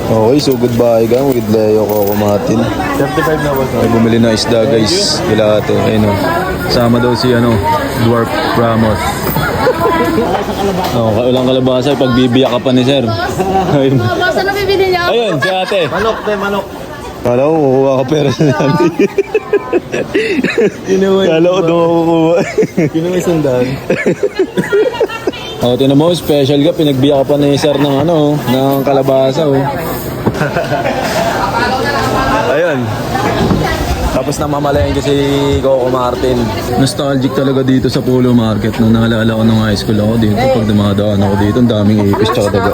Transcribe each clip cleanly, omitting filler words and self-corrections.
Okay, so goodbye gang with Leo Coco Martin. 35 na ba? Ay, bumili na isda guys. Kila ate. Ayun o. Sama daw si Dwarf Ramos. Walang kalabasa. Pagbibiyak ka pa ni sir. Ayun. Kalabasa na bibili niya. Ayun, si ate. Manok, manok. Kala ko kukuha ka pera sa natin. Kala ko doon kukuha. Kinuha isang daan. Tinan mo, special ka. Pinagbiyak ka pa ni sir ng ng kalabasa. Ayun. Tapos namamalayan ko si Coco Martin. Nostalgic talaga dito sa Polo Market. Nung naalala ko nung high school ako dito. Pag dumadaan ako dito, ang daming ipis tsaka daga.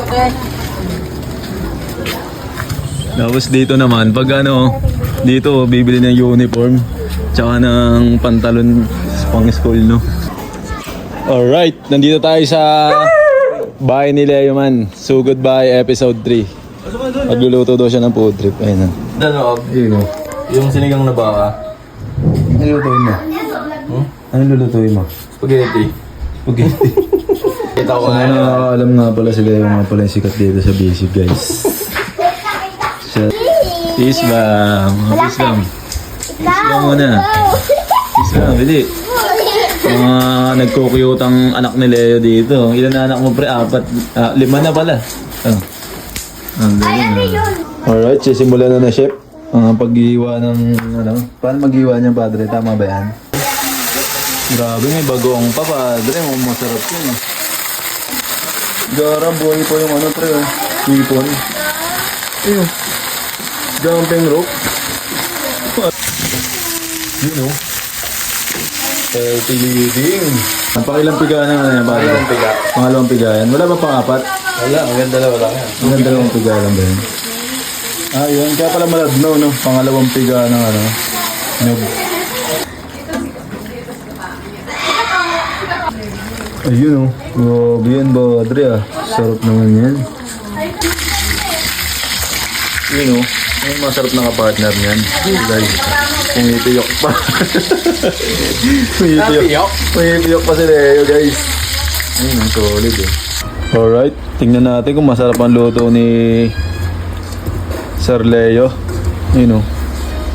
Tapos dito naman, pag dito bibili ng uniform tsaka ng pantalon pang school, no? Alright, nandito tayo sa bahay ni Leo man. So goodbye episode 3. Magluluto daw siya ng food trip. Ayun na. Dano, Ayun. yung sinigang na baka. Ano lulutuin mo? Ano lulutuin mo? Spaghetti. Spaghetti. Kita ko Sana nakakaalam nga pala si Leo nga pala yung sikat dito sa basic guys. Peace bang. Peace bang. Peace bang muna. Peace bang, bili. Mga nagkukuyot ang anak ni Leo dito. Ilan na anak mo pre? 4. 5 na pala. Ang galing. Alright, sisimula na chef. Ang pag-iwa ng paano mag-iwa niya padre? Tama ba yan? Grabe, may bagoong pa padre. Masarap yun. Gara, buhay po yung pre. Hipon. Ayun. Jumping rope. Yun healthy living. Napakilang piga na yan, padre. Pangalawang piga yan. Wala ba pang-4? Wala, maganda na wala yan. Ang ganda lang piga lang ba yun? Yun. Kaya pala maladno, no? Pangalawang piga ng nyug. Ayun, grabe yan ba, Adre, sarap naman yan. Yun, yung masarap na ka-partner niyan. Guys, pumipiyok pa. Pumipiyok pa si Leo, guys. Ayun, solid Alright, tingnan natin kung masarap ang luto ni Sir Leo. Ayun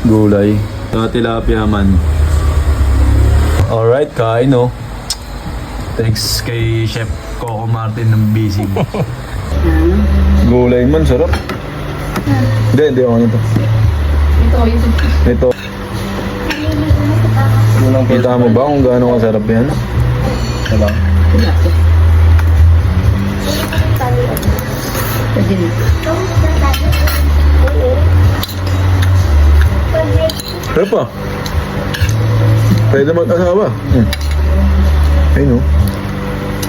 gulay. Tilapia man. Alright, kain Thanks kay Chef Coco Martin ng Bisig. Gulay man, sarap. Hindi ako nito. Ito. Kita mo ba kung gaano kasarap yan? Diba? Pero pa. Pwede mag-asawa. Ayun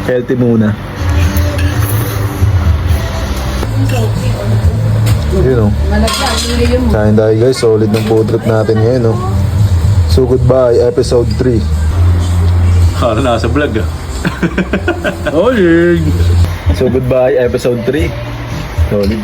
healthy muna. Yun kain tayo guys. Solid ng food trip natin ngayon So goodbye episode 3. Nasa vlog Solid. So goodbye episode 3. Solid.